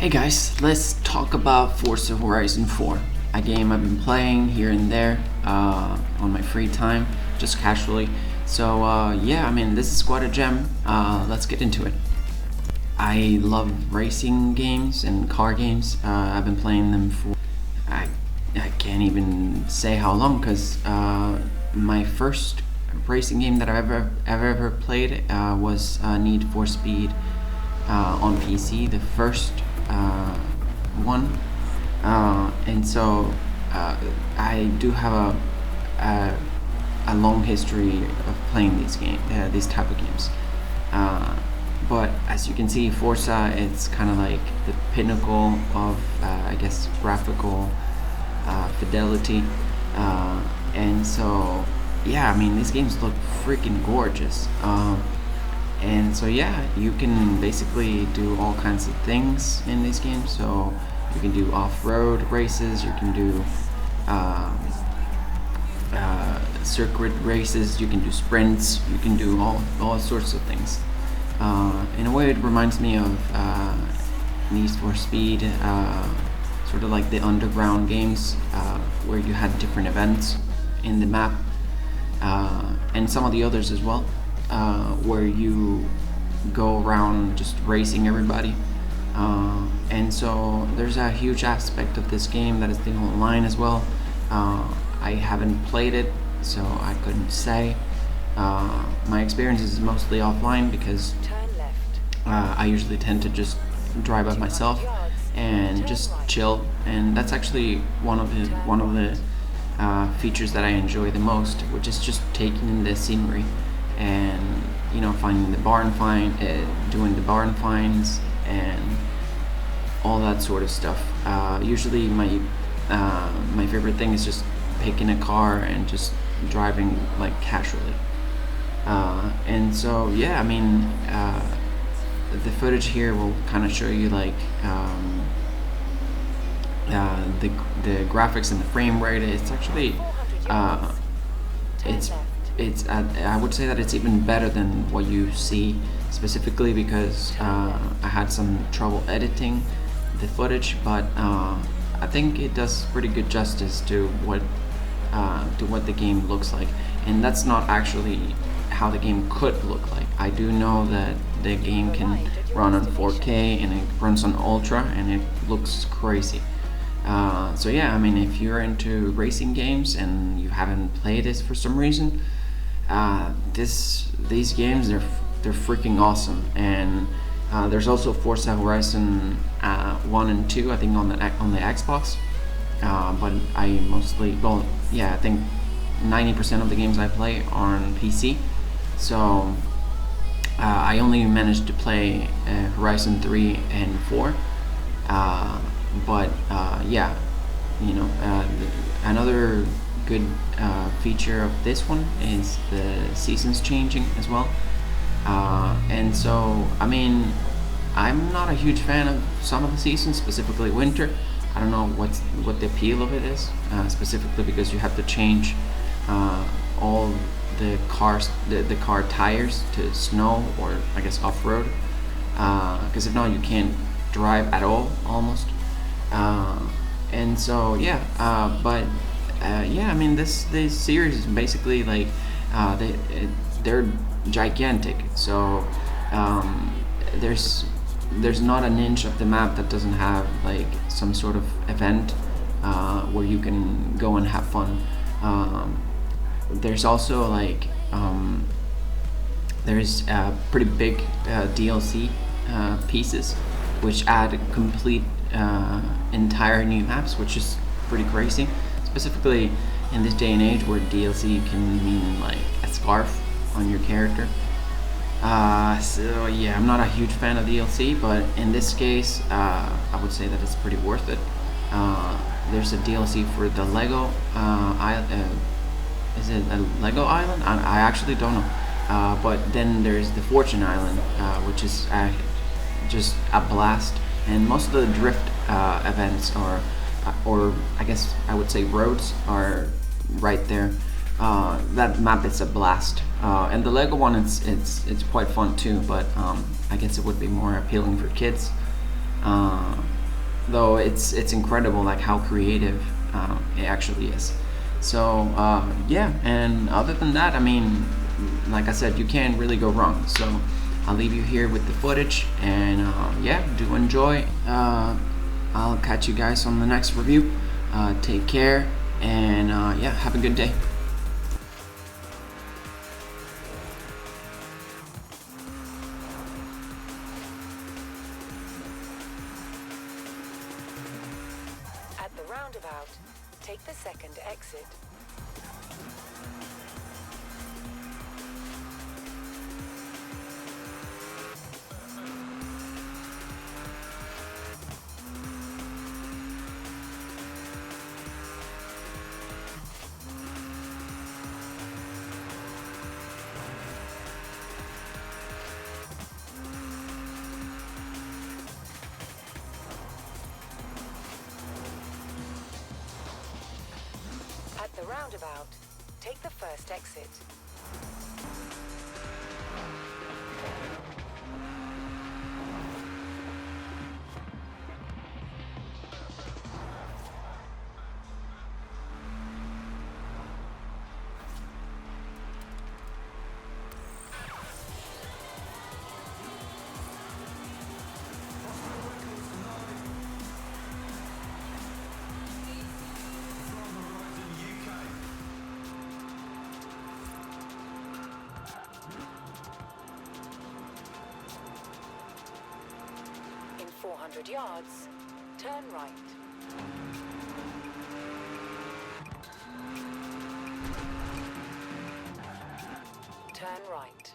Hey guys, let's talk about Forza Horizon 4, a game I've been playing here and there on my free time, just casually. So yeah, I mean, this is quite a gem. Let's get into it. I love racing games and car games. I've been playing them for I, I can't even say how long because my first racing game that I've ever played was Need for Speed on PC, the first one, and so I do have a long history of playing these type of games. But as you can see, Forza, it's kind of like the pinnacle of I guess graphical fidelity, and so yeah, I mean these games look freaking gorgeous. And so yeah, you can basically do all kinds of things in these games. So you can do off-road races, you can do circuit races, you can do sprints, you can do all sorts of things. In a way, it reminds me of Need for Speed, sort of like the underground games where you had different events in the map, and some of the others as well. Where you go around just racing everybody. And so there's a huge aspect of this game that is the online as well. I haven't played it, so I couldn't say. My experience is mostly offline because I usually tend to just drive by myself and just chill, and that's actually one of the features that I enjoy the most, which is just taking in the scenery and finding the barn doing the barn finds and all that sort of stuff. Usually my favorite thing is just picking a car and just driving like casually. And so yeah, I mean the footage here will kind of show you like the graphics and the frame rate. It's actually I would say that it's even better than what you see, specifically because I had some trouble editing the footage, but I think it does pretty good justice to what the game looks like, and that's not actually how the game could look like. I do know that the game can run on 4K and it runs on Ultra and it looks crazy. So yeah, I mean, if you're into racing games and you haven't played this for some reason, these games they're freaking awesome. And there's also Forza Horizon 1 and 2, I think on the Xbox. But I think 90% of the games I play are on PC. So I only managed to play Horizon 3 and 4. But yeah, another good feature of this one is the seasons changing as well. And so, I mean, I'm not a huge fan of some of the seasons, specifically winter. I don't know what the appeal of it is, specifically because you have to change all the car tires to snow or I guess off-road, because if not you can't drive at all almost. And so yeah, but yeah, I mean this series is basically like they're gigantic. So there's not an inch of the map that doesn't have like some sort of event where you can go and have fun. There's also like there's pretty big DLC pieces which add complete entire new maps, which is pretty crazy, specifically in this day and age where DLC can mean like a scarf on your character. So yeah, I'm not a huge fan of DLC, but in this case I would say that it's pretty worth it. There's a DLC for the Lego is it a Lego Island? I actually don't know, but then there's the Fortune Island, which is just a blast, and most of the drift events or I guess I would say roads are right there. That map is a blast, and the Lego one it's quite fun too, but I guess it would be more appealing for kids. Uh, though it's incredible like how creative it actually is. So yeah, and other than that, I mean, like I said, you can't really go wrong. So I'll leave you here with the footage, and yeah, do enjoy. I'll catch you guys on the next review. Take care, and yeah, have a good day. At the roundabout, take the second exit. At the roundabout, take the first exit. In 400 yards, turn right. Turn right.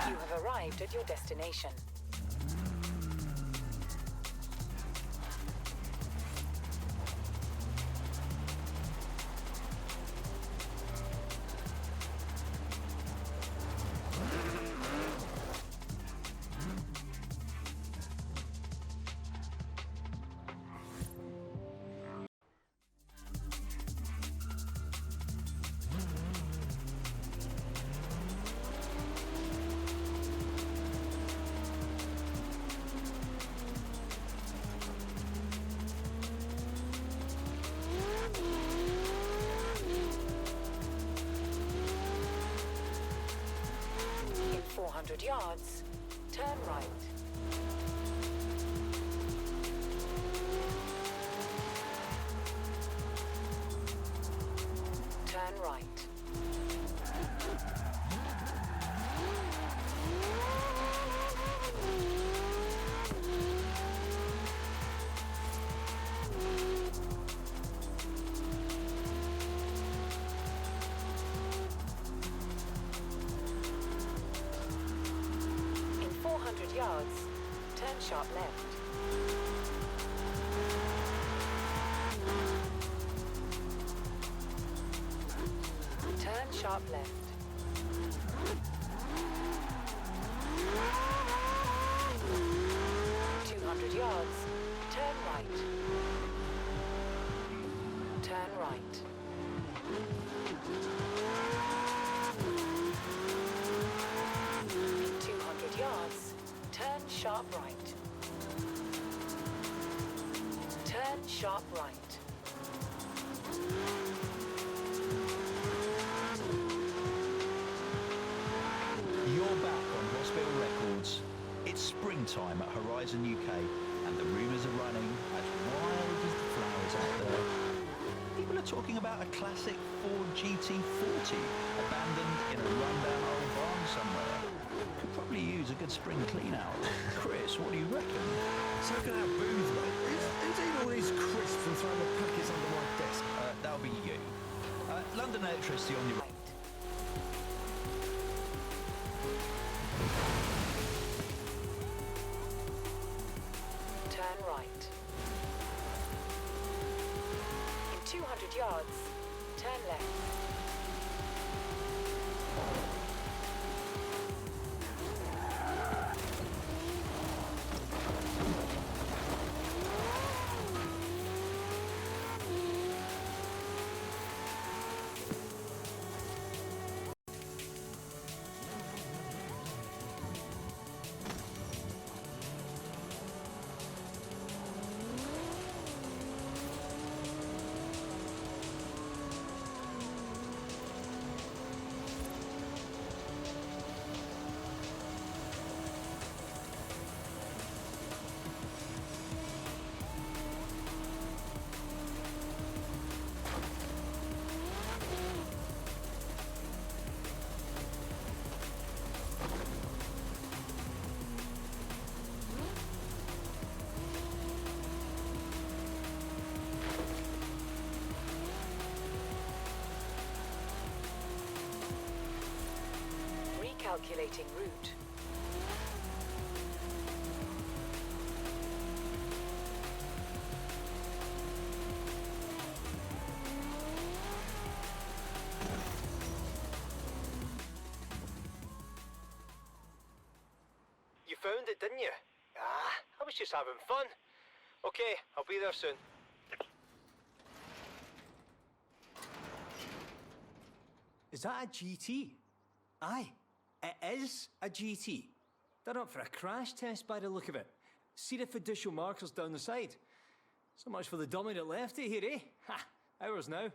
You have arrived at your destination. In 400 yards, turn right. Turn right. In 400 yards, turn sharp left. Turn sharp left. Yards, turn right. Turn right. In 200 yards, turn sharp right. Turn sharp right. talking about a classic Ford GT40, abandoned in a rundown old barn somewhere. Could probably use a good spring clean out. Chris, what do you reckon? So can I have booze, mate? Who's eating all these crisps and throwing the packets under my desk? That'll be you. London Electricity on your right. Turn right. In 200 yards, turn left. Recalculating route. You found it, didn't you? Ah, I was just having fun. Okay, I'll be there soon. Is that a GT? Aye, it is a GT. Done up for a crash test by the look of it. See the fiducial markers down the side? So much for the dummy that left it here, eh? Ha! Ours now.